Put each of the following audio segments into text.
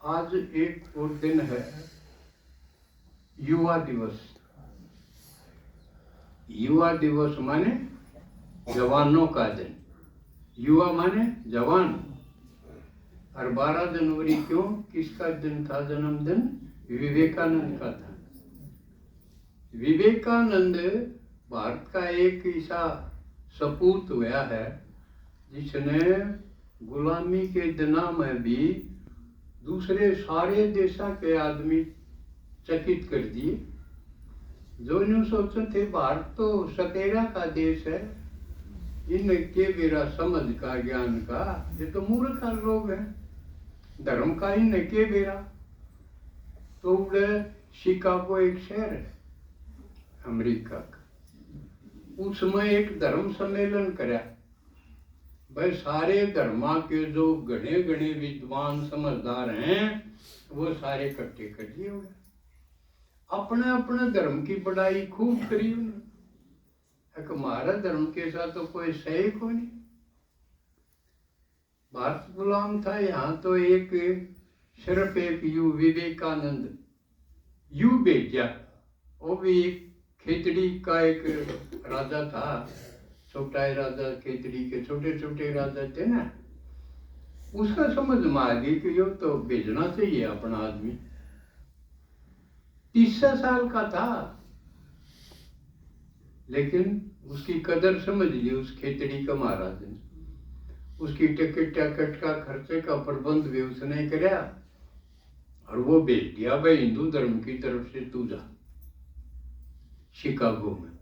आज एक और दिन है युवा दिवस। युवा दिवस माने जवानों का दिन। युवा माने जवान। और 12 जनवरी क्यों? किसका दिन था? जन्मदिन विवेकानंद का था। विवेकानंद भारत का एक ऐसा सपूत हुआ है जिसने गुलामी के दिनों में भी दूसरे सारे देशों के आदमी चकित कर दिए। जो यूं सोचते थे भारत तो सतेरा का देश है, इनके मेरा समझ का ज्ञान का, ये तो मूर्ख लोग हैं, धर्म का इनके बेरा। तो शिकागो एक शहर है अमेरिका का, उसमें एक धर्म सम्मेलन कराया। भाई सारे धर्मा के जो घने घने विद्वान समझदार हैं वो सारे इकट्ठे कर लिए उन्हें। अपने अपने धर्म की बड़ाई खूब करी उन्हें। हमारा धर्म के साथ तो कोई सही को नहीं। भारत गुलाम था, यहाँ तो एक सिर्फ एक यू विवेकानंद यू भेजा। वो भी एक खेतड़ी का एक राजा था, छोटा राजा, खेतड़ी के छोटे छोटे राजा थे ना। उसका समझ में आ गई कि यो तो भेजना चाहिए अपना आदमी। 30 साल का था, लेकिन उसकी कदर समझ ली उस खेतड़ी का महाराज ने। उसकी टिकट का खर्चे का प्रबंध भी उसने कराया और वो भेज दिया भाई हिंदू धर्म की तरफ से तू जा शिकागो में।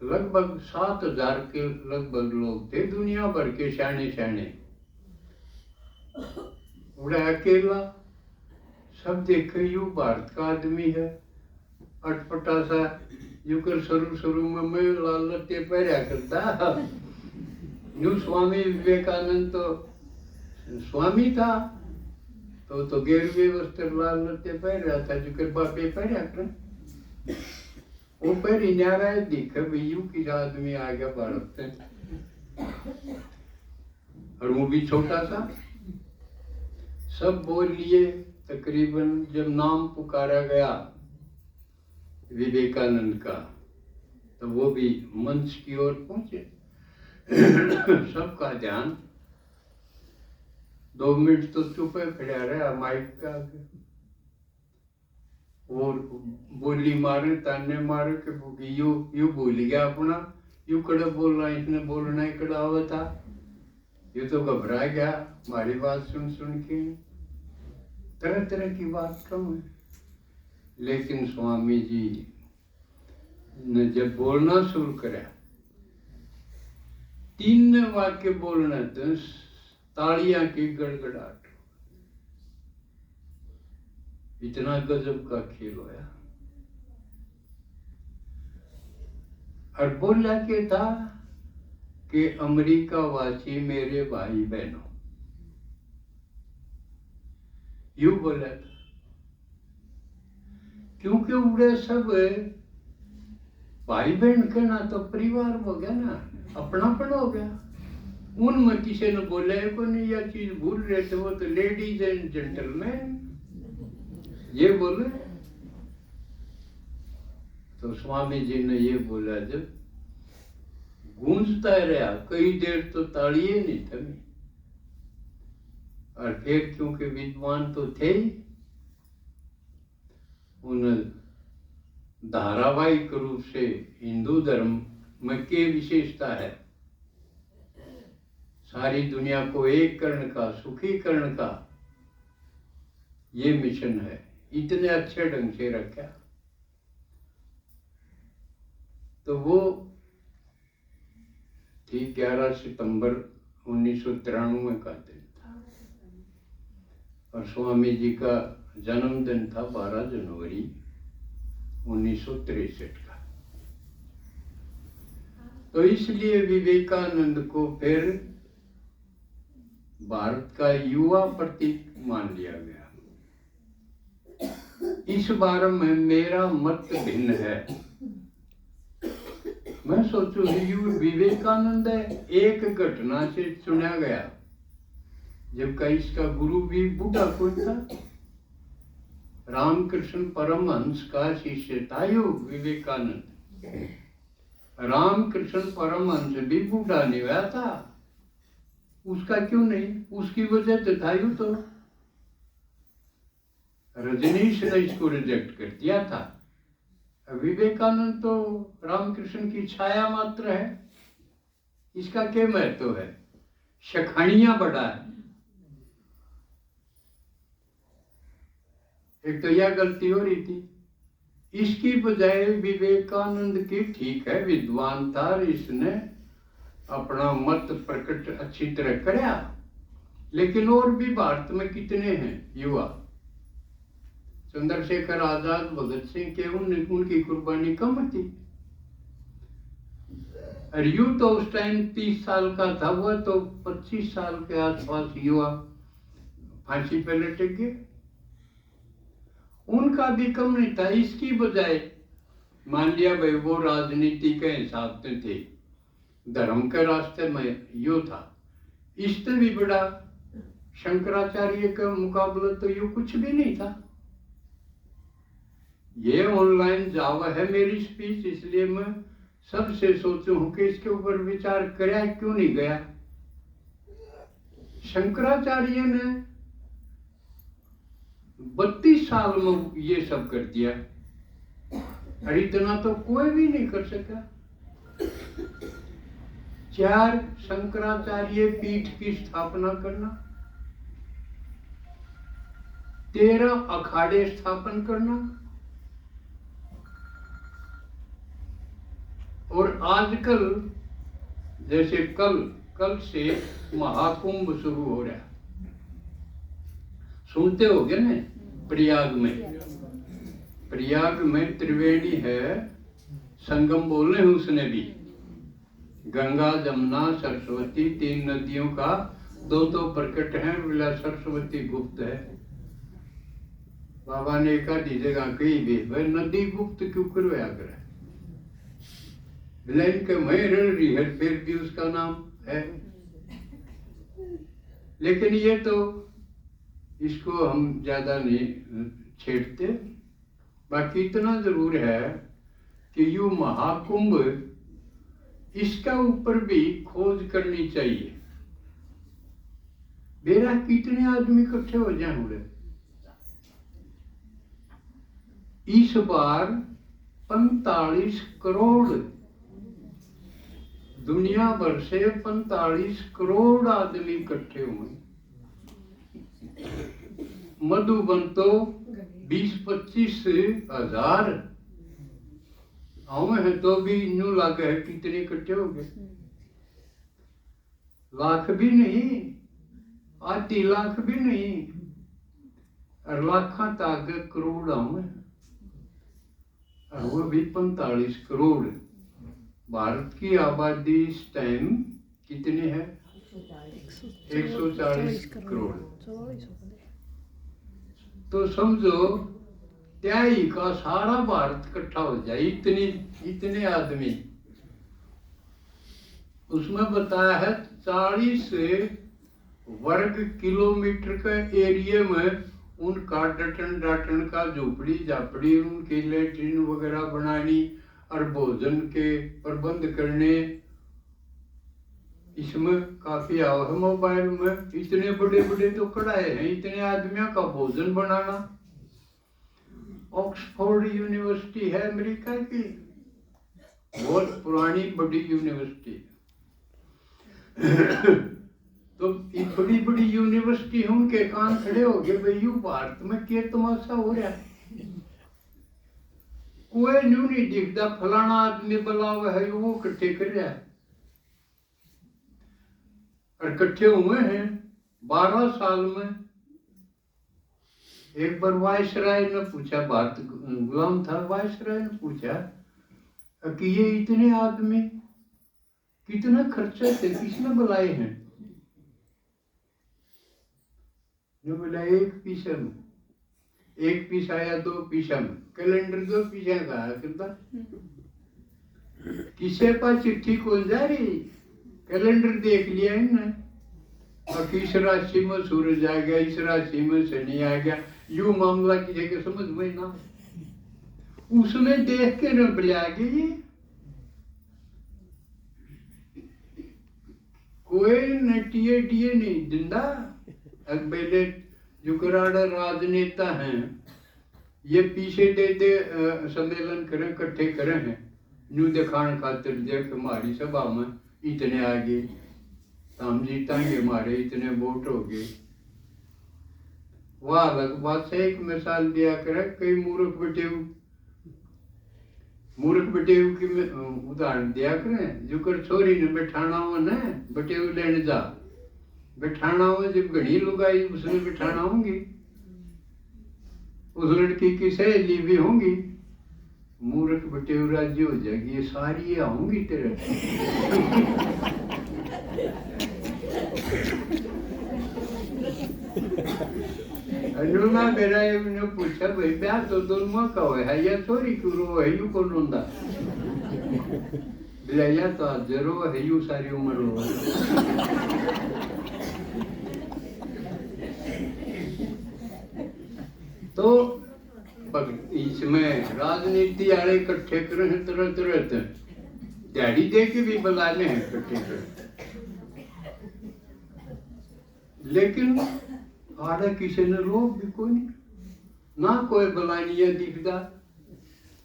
लगभग 7,000 के लगभग लोग थे, दुनिया भर के शाने शाने। उड़ा अकेला, सब देखे यू भारत का आदमी है, अटपटा सा, यू कर शुरू में मैं लाल लत्ते पहरा करता। यू स्वामी विवेकानंद तो स्वामी था, तो गेरुए वस्त्र लाल लत्ते पहन रहा था, जो कर बापे पहरा कर वो पर इनारा दिखा भी यू किस आदमी आ गया भारत से, और वो भी छोटा सा। सब बोल लिए। तकरीबन जब नाम पुकारा गया विवेकानंद का, तो वो भी मंच की ओर पहुंचे। सबका ध्यान। 2 मिनट तो चुप खड़ा रहा माइक का आगे, और बोली मारे, ताने मारे कि यू भूल गया अपना, यू कड़ा बोल रहा, इसने बोलना ही कड़ा हुआ था। ये तो घबरा गया हमारी बात सुन सुन के। तरह तरह की बात कम है, लेकिन स्वामी जी ने जब बोलना शुरू करा, 3 वाक्य बोलना तो तालियां की गड़गड़ाहट, इतना गजब का खेल होया। और बोला के था कि अमेरिका वासी मेरे भाई बहनों, यू बोला था। क्योंकि उड़े सब भाई बहन के ना तो परिवार हो गया ना, अपनापन हो गया। उनमें किसी ने बोला है को नहीं, यह चीज भूल रहे थे, वो तो लेडीज एंड जेंटलमैन ये बोले। तो स्वामी जी ने ये बोला, जब गूंजता रहा कई देर तो तालियां नहीं थमी। और फिर क्योंकि विद्वान तो थे ही, उन धारावाहिक रूप से हिंदू धर्म में क्या विशेषता है, सारी दुनिया को एक करण का, सुखी करण का ये मिशन है, इतने अच्छे ढंग से रखा। तो वो ठीक 11 सितंबर 1993 का दिन था, और स्वामी जी का जन्मदिन था 12 जनवरी 1963 का। तो इसलिए विवेकानंद को फिर भारत का युवा प्रतीक मान लिया गया। इस बारे में मेरा मत भिन्न है। मैं सोचू विवेकानंद एक घटना से चुना गया, जबकि इसका गुरु भी बूढ़ा कोई था। रामकृष्ण परमहंस का शिष्य था यो विवेकानंद। रामकृष्ण परमहंस भी बूढ़ा नहीं हुआ था, उसका क्यों नहीं? उसकी वजह तो था यू तो रजनीश ने इसको रिजेक्ट कर दिया था। विवेकानंद तो रामकृष्ण की छाया मात्र है, इसका क्या महत्व है? शखानियां बड़ा है। एक तो यह गलती हो रही थी। इसकी बजाय विवेकानंद की ठीक है विद्वान था, इसने अपना मत प्रकट अच्छी तरह कराया, लेकिन और भी भारत में कितने हैं युवा? चंद्रशेखर आजाद, भगत सिंह के उनकी कुर्बानी कम थी। और यू तो उस टाइम 30 साल का था, वह तो 25 साल के आसपास युवा फांसी पे लटक गए, उनका भी कम नहीं था। इसकी बजाय मान लिया भाई वो राजनीति के हिसाब से थे, धर्म के रास्ते में यो था, इससे भी बड़ा शंकराचार्य का मुकाबला तो यो कुछ भी नहीं था। ये ऑनलाइन जावा है मेरी स्पीच, इसलिए मैं सबसे सोचू हूं कि इसके ऊपर विचार कराया क्यों नहीं गया। शंकराचार्य ने 32 साल में ये सब कर दिया, और इतना तो कोई भी नहीं कर सका। 4 शंकराचार्य पीठ की स्थापना करना, 13 अखाड़े स्थापन करना, और आजकल जैसे कल से महाकुंभ शुरू हो रहा है, सुनते होगे ना? प्रयाग में त्रिवेणी है, संगम बोले हैं उसने भी। गंगा जमुना सरस्वती 3 नदियों का 2 प्रकट है, बोला सरस्वती गुप्त है। बाबा ने कहा दीजिएगा कही भी भाई नदी गुप्त क्यों करवाया करे, लाइन के मैं रह रही है, फिर भी उसका नाम है। लेकिन ये तो इसको हम ज्यादा नहीं छेड़ते। बाकी इतना जरूर है कि यू महाकुंभ, इसका ऊपर भी खोज करनी चाहिए। मेरा कितने आदमी इकट्ठे हो जाए? इस बार 45 करोड़, दुनिया भर से 45 करोड़ आदमी इकट्ठे हुए। मधुबन तो 20-25 हजार है, तो भी न्यू लागे है कितने इकट्ठे हो गए? लाख भी नहीं, आधी लाख भी नहीं, और लाखा तक करोड़ आवे, और वो भी 45 करोड़। भारत की आबादी इस टाइम कितनी है? 140 करोड़। तो समझो त्याई का सारा भारत इकट्ठा हो जाए, इतने आदमी। उसमें बताया है 40 वर्ग किलोमीटर के एरिया में उनका डटन का झोपड़ी झापड़ी, उनकी लेट्रिन वगैरह बनानी और भोजन के प्रबंध करने। इसमें काफी आव है मोबाइल में, इतने बड़े बड़े तो कढ़ाए हैं, इतने आदमियों का भोजन बनाना। ऑक्सफोर्ड यूनिवर्सिटी है अमेरिका की, बहुत पुरानी बड़ी यूनिवर्सिटी। तो बड़ी बड़ी यूनिवर्सिटी है, उनके कान खड़े हो गए भाई यू भारत में क्या तमाशा हो रहा है? कोई न्यू नहीं दिखता, फलाना आदमी बुला हुआ है वो इकट्ठे कर रहा है, और इकट्ठे हुए हैं 12 साल में। एक बार वायसराय ने पूछा, भारत गुलाम था, वायसराय ने पूछा कि ये इतने आदमी कितना खर्चा थे, किसने बुलाए हैं? जो बोला 1 पैसा में, 1 पैसा या 2 पैसा में, कैलेंडर 2 पैसा का है कितना? किसे पास चिट्ठी खोल जा रही, कैलेंडर देख लिया इनने, और इस राशि में सूरज आ गया, इस राशि में शनि आ गया, यूं मामला किसी के समझ में ना। उसने देख के न बुला गई, कोई नटिए टिए नहीं जिंदा। अकबेले जो कराड़ा राजनेता हैं, ये पीछे दे सम्मेलन करें, इकट्ठे करें हैं, न्यू दिखाने खातिर देख हमारी सभा में इतने आगे हम जीतेंगे, हमारे इतने वोट हो गए। वह अलग बात से एक मिसाल दिया करे, कई मूर्ख बटेव की उदाहरण दिया करें। जो कर छोरी ने बैठाना हो न, बटेव लेने जा, बैठाना हो जब घड़ी लुगाई उसने बैठाना होंगी, उस लड़की की सहेली भी होंगी, मूर्ख बटेव राज्य हो जाएगी, ये सारी आऊंगी तेरे। अनुमा मेरा ने पूछा, भाई ब्याह तो दोनों का है या छोरी क्यों रो है, यू कौन रोंदा? बिलाया तो जरो है, यू सारी उम्र रो। तो इसमें राजनीति वाले इकट्ठे करे हैं, तरह तरह दिहाड़ी दे के भी बुलाने हैं इकट्ठे कर, लेकिन आड़े किसी ने लोग भी कोई नहीं, ना कोई बुलानिया दिखता।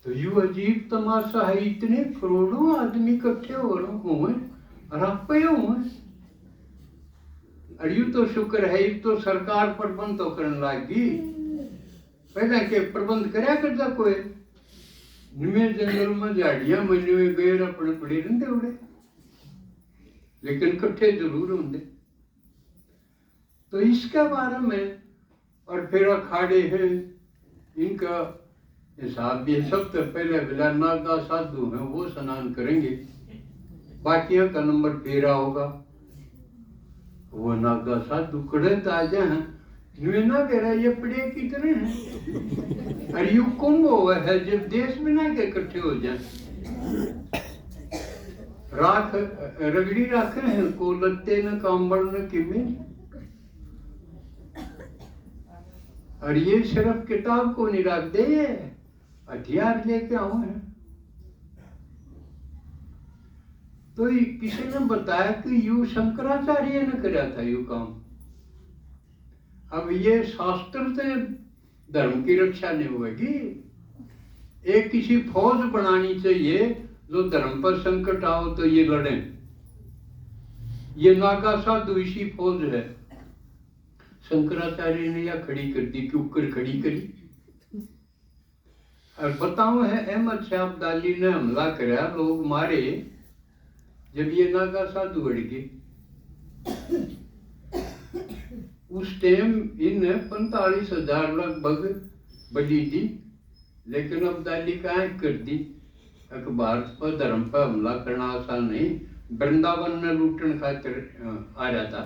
तो यू अजीब तमाशा है, इतने करोड़ों आदमी इकट्ठे हो रहे हुए, रपे हुए, और यू तो शुक्र है, तो सरकार प्रबंध तो करने लगी। पहले के प्रबंध करया करता कोई, निमे जंगल में झाड़ियां मनी हुए गए अपने पड़े रहते उड़े, लेकिन इकट्ठे जरूर होंगे। तो इसके बारे में, और फिर अखाड़े हैं, इनका हिसाब भी सबसे पहले बिला नागा साधु हैं वो स्नान करेंगे, बाकियों का नंबर फेरा होगा। वो नागा साधु कड़े ताजा हैं, ना कह रहा ये पड़े की तरह हैं, और यू कुंभ हुआ है जब देश में ना के इकट्ठे हो जाए, राख रगड़ी रखे हैं को लत्ते न कांबड़ न किमें, और ये सिर्फ किताब को नहीं रख दे, हथियार लेके आओ हैं। तो किसी ने बताया कि यू शंकराचार्य ने कराया था यू काम। अब ये शास्त्र से धर्म की रक्षा नहीं होगी, एक किसी फौज बनानी चाहिए जो धर्म पर संकट आओ तो ये लड़े। ये नागा साधु इसी फौज है। शंकराचार्य ने या खड़ी कर दी, क्यों कर खड़ी करी। और बताओ है अहमद शाह अब्दाली ने हमला कराया, लोग मारे, जब ये नागा साधु अड़ गए। उस टाइम इन 45,000 लगभग बड़ी थी, लेकिन अब्दाली का कर दी। अखबार पर धर्म पर हमला करना आसान नहीं, वृंदावन में लूटन खातिर आ रहा था।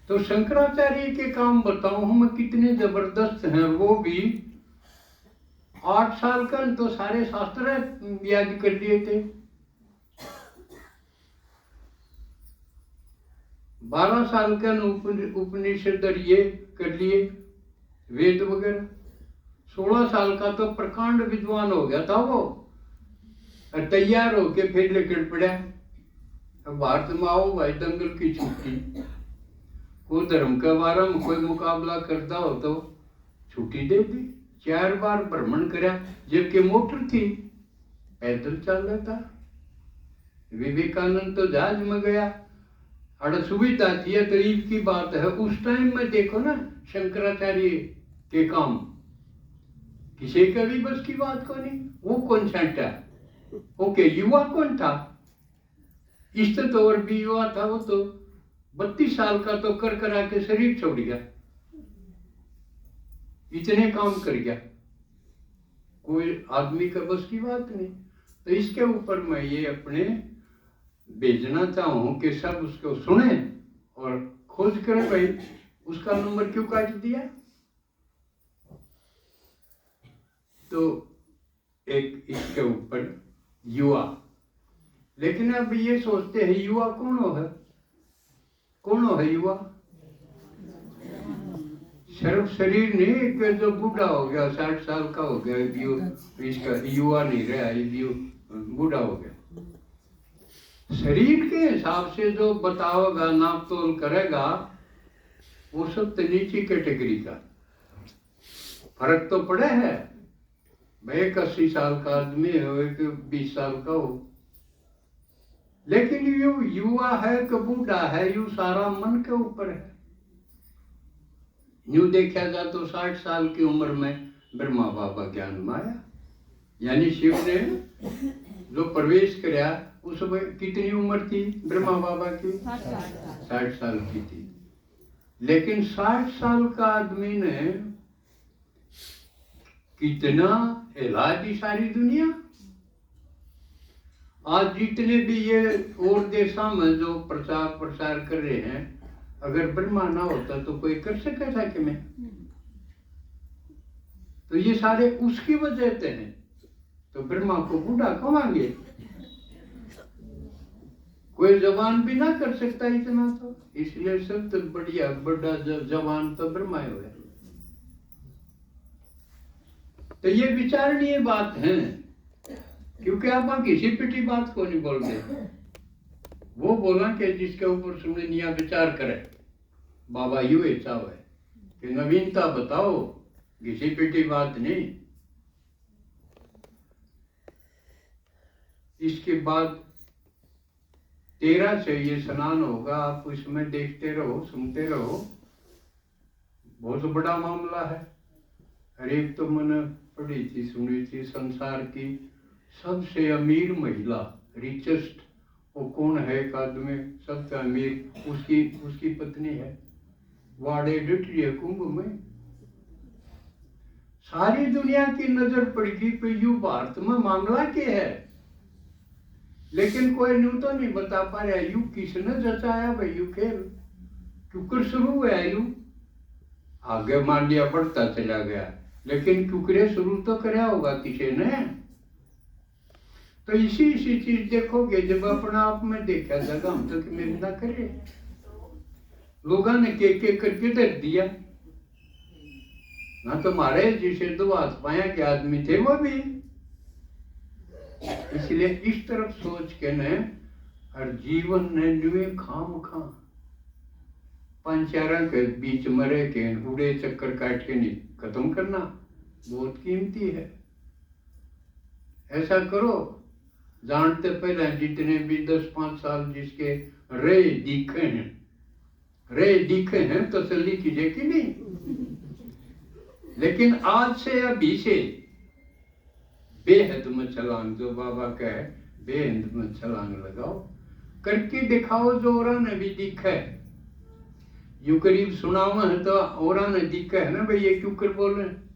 तो शंकराचार्य के काम बताऊं हम कितने जबरदस्त हैं। वो भी 8 साल का तो सारे शास्त्र याद कर लिए थे, 12 साल का उपनिषद ये कर लिए, वेद वगैरह। 16 साल का तो प्रकांड विद्वान हो गया था वो, तैयार होके फिर लेकर पड़ा। अब भारत में आओ भाई, दंगल की छुट्टी, कोई धर्म के बारे में कोई मुकाबला करता हो तो छुट्टी दे दी। 4 बार भ्रमण करा, जबकि मोटर थी, पैदल चल रहा था। विवेकानंद तो जहाज में गया, अड़ सुविधा थी। तो ईद की बात है, उस टाइम में देखो ना शंकराचार्य के काम, किसी का भी बस की बात को नहीं। वो कौन छाटा, ओके युवा कौन था, इस तो और भी युवा था। वो तो 32 साल का तो कर करा के शरीर छोड़ गया, इतने काम कर गया, कोई आदमी का बस की बात नहीं। तो इसके ऊपर मैं ये अपने भेजना चाहूं कि सब उसको सुने और खोज करें। भाई उसका नंबर क्यों काट दिया। तो एक इसके ऊपर युवा, लेकिन अब ये सोचते हैं युवा कौन होगा। कौन है युवा? सिर्फ शरीर नहीं कि जो बूढ़ा हो गया 60 साल का हो गया इसका युवा नहीं रहा, ये बूढ़ा हो गया। शरीर के हिसाब से जो बताओगा, नाप तोल करेगा, वो सब तो नीची कैटेगरी का। फर्क तो पड़े है भाई, एक 80 साल का आदमी हो, एक 20 साल का हो, लेकिन यू युवा है कि बूढ़ा है, यू सारा मन के ऊपर है। यूं देखा जाए तो 60 साल की उम्र में ब्रह्मा बाबा ज्ञान माया, यानी शिव ने जो प्रवेश किया उस समय कितनी उम्र थी ब्रह्मा बाबा की? 60 साल की थी। लेकिन 60 साल का आदमी ने कितना हिला दी सारी दुनिया। आज जितने भी ये और देशों में जो प्रचार प्रसार कर रहे हैं, अगर ब्रह्मा ना होता तो कोई कर सके था कि मैं? तो ये सारे उसकी वजह से हैं। तो ब्रह्मा को बूढ़ा कमांगे, कोई जवान भी ना कर सकता इतना, तो इसलिए सबसे बढ़िया बड़ा जवान तो ब्रह्मा ही है। तो ये विचारणीय बात है, क्योंकि आप किसी पिटी बात को नहीं बोलते। वो बोला कि जिसके ऊपर सुनिया विचार करे, बाबा यू ऐसा है कि नवीनता बताओ, किसी पिटी बात नहीं। इसके बाद 13 से ये स्नान होगा, आप उसमें देखते रहो, सुनते रहो। बहुत बड़ा मामला है। हर एक तो मैंने पढ़ी थी, सुनी थी, संसार की सबसे अमीर महिला, रिचेस्ट, वो कौन है? एक आदमी सबसे अमीर, उसकी पत्नी है, वाड़े डटी है कुंभ में। सारी दुनिया की नजर पड़गी पे यू भारत में मामला क्या है, लेकिन कोई न्यू तो नहीं बता पा रहा यू किसने जचाया भाई यू खेल, क्योंकि शुरू हुआ यू, आगे मान लिया बढ़ता चला गया, लेकिन क्योंकि शुरू तो कराया होगा किसी ने। तो इसी चीज देखोगे, जब अपना आप में देखा जाएगा, हम तो मेहनत ना करे, लोगों ने के करके दे दिया ना, तो मारे जिसे दो हाथ पाया के आदमी थे वो भी। इसलिए इस तरफ सोच के न हर जीवन ने नुए खाम खा पंचारा के बीच मरे के उड़े चक्कर काट के नहीं खत्म करना बहुत कीमती है। ऐसा करो, जानते पहले जितने भी 10-5 साल जिसके रे दिखे हैं तसल्ली कीजिए कि नहीं। लेकिन आज से अभी से बेहद में छलांग, जो बाबा कहे बेहद में छलांग लगाओ, करके दिखाओ जो और ने भी दिखा है। यू करीब सुनावा है तो और ने दिखा है ना भाई, ये क्यों कर बोल रहे हैं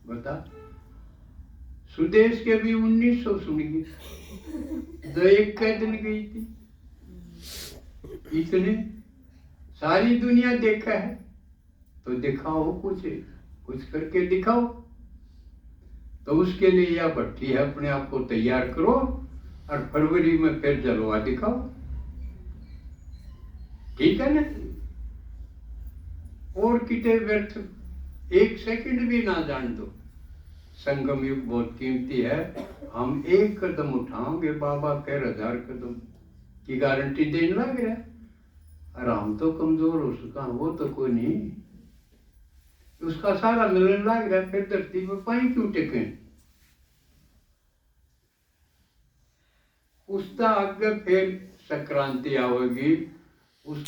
बता। सुदेश के भी 1900 सुन गई, जो एक दिन गई थी, इतने सारी दुनिया देखा है, तो दिखाओ कुछ करके दिखाओ। तो उसके लिए यह भट्टी है, अपने आप को तैयार करो और फरवरी में फिर जलवा दिखाओ, ठीक है ना। और कितने व्यर्थ 1 सेकंड भी ना जान दो। संगम युग बहुत कीमती है, हम 1 कदम उठाओगे बाबा फिर 1000 कदम की गारंटी देने लग रहा है। और हम तो कमजोर हो सका, वो तो कोई नहीं, उसका सारा मिलने लग रहा है, फिर धरती पर पाई क्यों टेके। उसका आगे फिर संक्रांति आवेगी, उसके